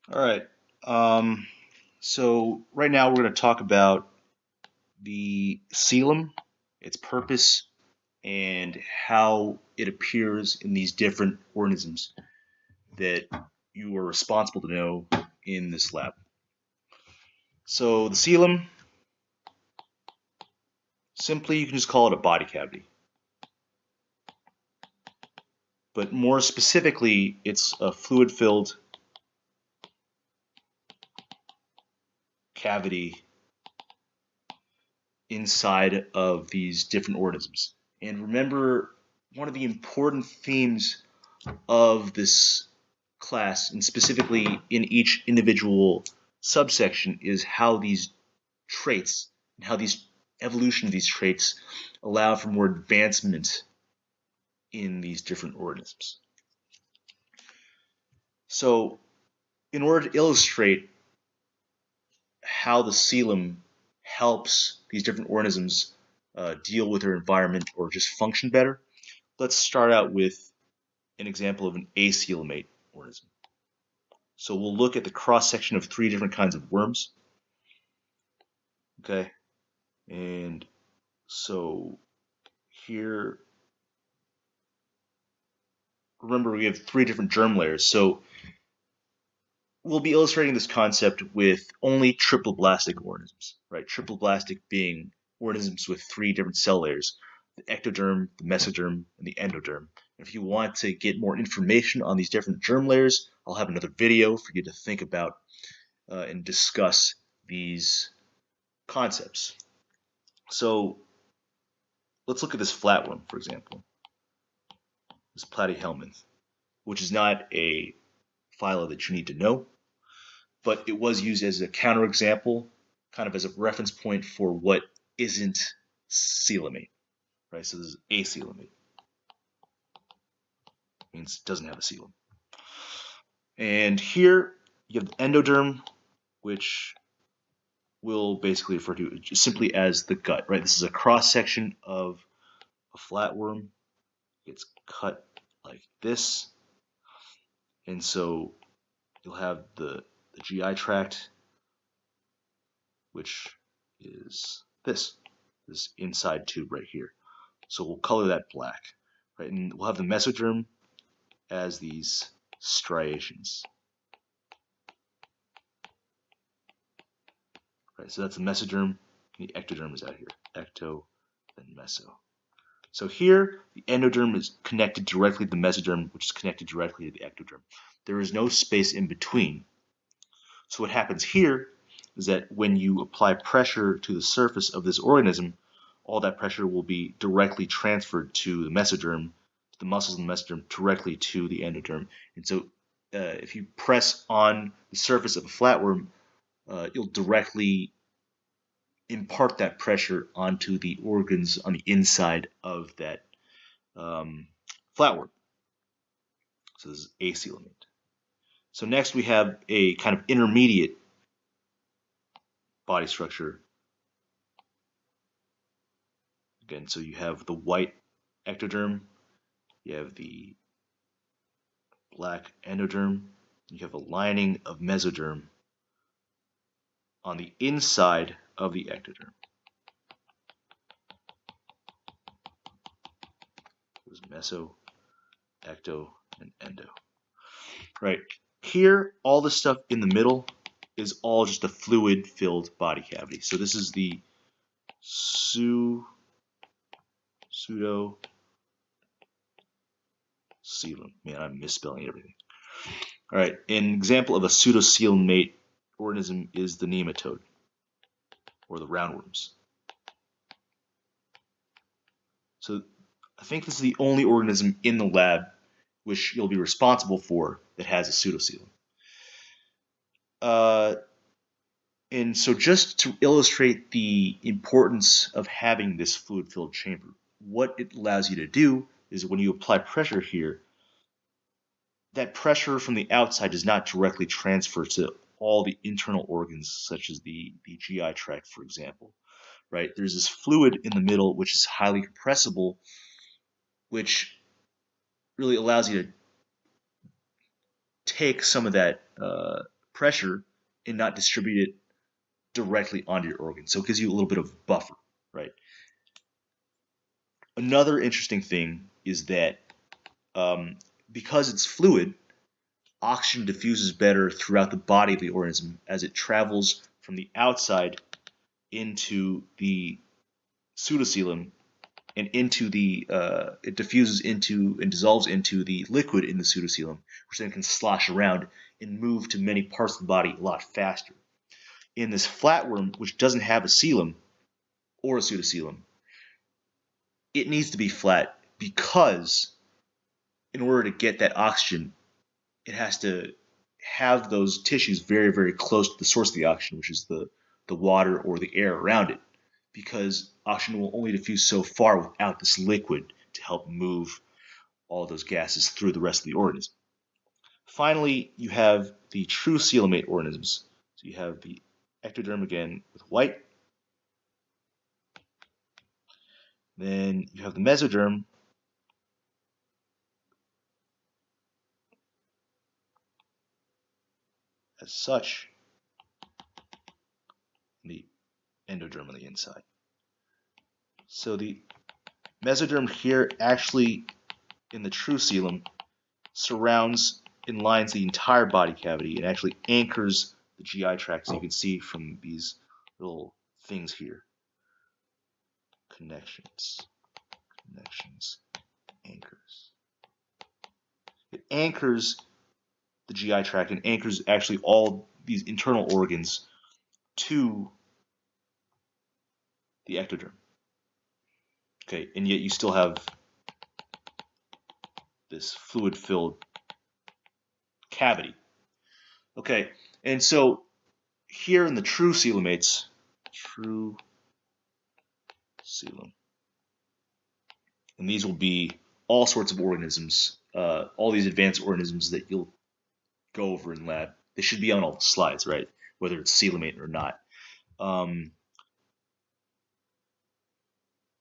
All right. Um, so right now we're going to talk about the coelom, its purpose, and how it appears in these different organisms that you are responsible to know in this lab. So the coelom, simply you can just call it a body cavity. But more specifically, it's a fluid-filled cavity inside of these different organisms. And remember, one of the important themes of this class, and specifically in each individual subsection, is how these traits and how these evolution of these traits allow for more advancement in these different organisms. So, in order to illustrate how the coelom helps these different organisms deal with their environment or just function better, let's start out with an example of an acoelomate organism. So we'll look at the cross section of three different kinds of worms. Okay, and so here, remember we have three different germ layers. So we'll be illustrating this concept with only triploblastic organisms, right? Triploblastic being organisms with three different cell layers: the ectoderm, the mesoderm, and the endoderm. If you want to get more information on these different germ layers, I'll have another video for you to think about and discuss these concepts. So let's look at this flatworm, for example, this platyhelminth, which is not a phyla that you need to know, but it was used as a counterexample, kind of as a reference point for what isn't coelomate, right? So this is acoelomate, means it doesn't have a coelom. And here you have the endoderm, which we'll basically refer to simply as the gut, right? This is a cross section of a flatworm. It's cut like this, and so you'll have the GI tract, which is this inside tube right here. So we'll color that black, right? And we'll have the mesoderm as these striations. Right, so that's the mesoderm, and the ectoderm is out here. Ecto, then meso. So here, the endoderm is connected directly to the mesoderm, which is connected directly to the ectoderm. There is no space in between. So what happens here is that when you apply pressure to the surface of this organism, all that pressure will be directly transferred to the mesoderm, to the muscles in the mesoderm, directly to the endoderm. And so if you press on the surface of a flatworm, you'll directly impart that pressure onto the organs on the inside of that flatworm. So this is acoelomate. So next we have a kind of intermediate body structure. Again, so you have the white ectoderm, you have the black endoderm, you have a lining of mesoderm on the inside of the ectoderm. There's meso, ecto, and endo. Right. Here, all the stuff in the middle is all just a fluid-filled body cavity. So this is the pseudo coelom. Man, I'm misspelling everything. All right, an example of a pseudocoelomate organism is the nematode, or the roundworms. So I think this is the only organism in the lab which you'll be responsible for that has a pseudocoelom. And so just to illustrate the importance of having this fluid-filled chamber, what it allows you to do is when you apply pressure here, that pressure from the outside does not directly transfer to all the internal organs, such as the GI tract, for example. Right? There's this fluid in the middle, which is highly compressible, which really allows you to take some of that pressure and not distribute it directly onto your organ. So it gives you a little bit of buffer, right? Another interesting thing is that because it's fluid, oxygen diffuses better throughout the body of the organism as it travels from the outside into the pseudocoelom and into the it diffuses into and dissolves into the liquid in the pseudocoelom, which then can slosh around and move to many parts of the body a lot faster. In this flatworm, which doesn't have a coelom or a pseudocoelom, it needs to be flat because in order to get that oxygen, it has to have those tissues very, very close to the source of the oxygen, which is the water or the air around it, because oxygen will only diffuse so far without this liquid to help move all those gases through the rest of the organism. Finally, you have the true coelomate organisms. So you have the ectoderm again with white. Then you have the mesoderm, as such, and the endoderm on the inside. So the mesoderm here actually, in the true coelom, surrounds and lines the entire body cavity and actually anchors the GI tract, as you can see from these little things here. Connections, anchors. It anchors the GI tract and anchors actually all these internal organs to the ectoderm. Okay, and yet you still have this fluid-filled cavity. Okay, and so here in the true coelomates, true coelom, and these will be all sorts of organisms, all these advanced organisms that you'll go over in lab. They should be on all the slides, right? Whether it's coelomate or not.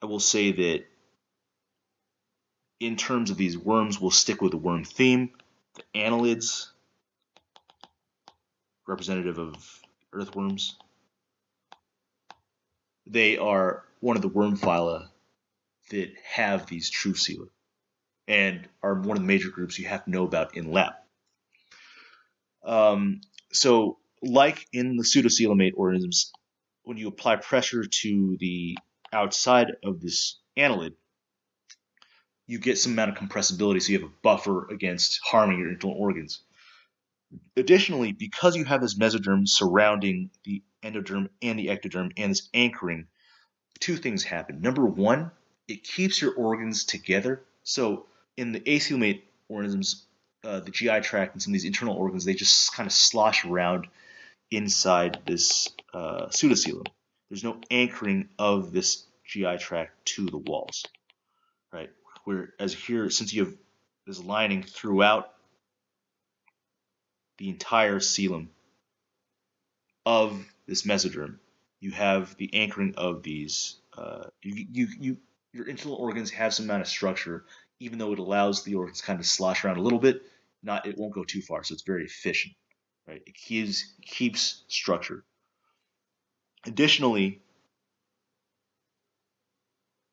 I will say that in terms of these worms, we'll stick with the worm theme. The annelids, representative of earthworms, they are one of the worm phyla that have these true coela and are one of the major groups you have to know about in lab. So like in the pseudocoelomate organisms, when you apply pressure to the outside of this annelid, you get some amount of compressibility, so you have a buffer against harming your internal organs. Additionally, because you have this mesoderm surrounding the endoderm and the ectoderm and this anchoring, two things happen. Number one, it keeps your organs together. So in the acoelomate organisms, the GI tract and some of these internal organs, they just kind of slosh around inside this pseudocoelom. There's no anchoring of this GI tract to the walls, right? Whereas here, since you have this lining throughout the entire coelom of this mesoderm, you have the anchoring of these. Your internal organs have some amount of structure, even though it allows the organs kind of slosh around a little bit. It won't go too far, so it's very efficient, right? It keeps structure. Additionally,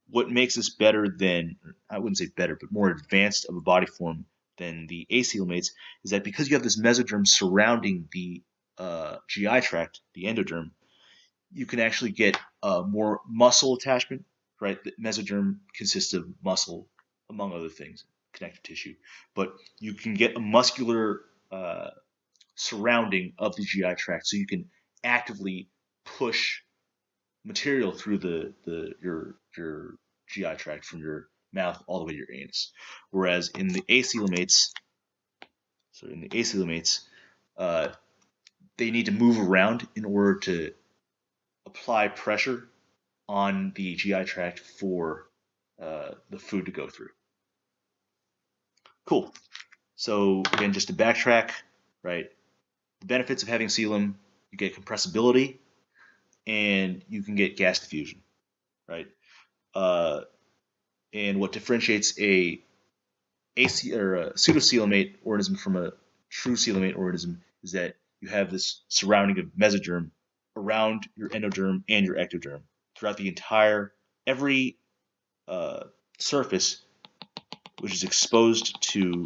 what makes this better than, I wouldn't say better, but more advanced of a body form than the acoelomates is that because you have this mesoderm surrounding the GI tract, the endoderm, you can actually get more muscle attachment, right? The mesoderm consists of muscle, among other things, connective tissue, but you can get a muscular surrounding of the GI tract, so you can actively push material through your GI tract from your mouth all the way to your anus. Whereas in the acoelomates, they need to move around in order to apply pressure on the GI tract for the food to go through. Cool. So again, just to backtrack, right? The benefits of having coelom: you get compressibility, and you can get gas diffusion, right? And what differentiates a pseudocoelomate organism from a true coelomate organism is that you have this surrounding of mesoderm around your endoderm and your ectoderm. Throughout the entire, every surface which is exposed to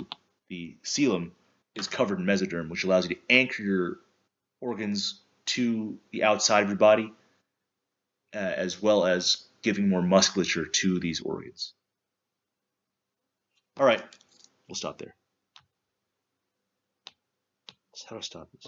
the coelom is covered in mesoderm, which allows you to anchor your organs to the outside of your body, as well as giving more musculature to these organs. All right, we'll stop there. So how do I stop this?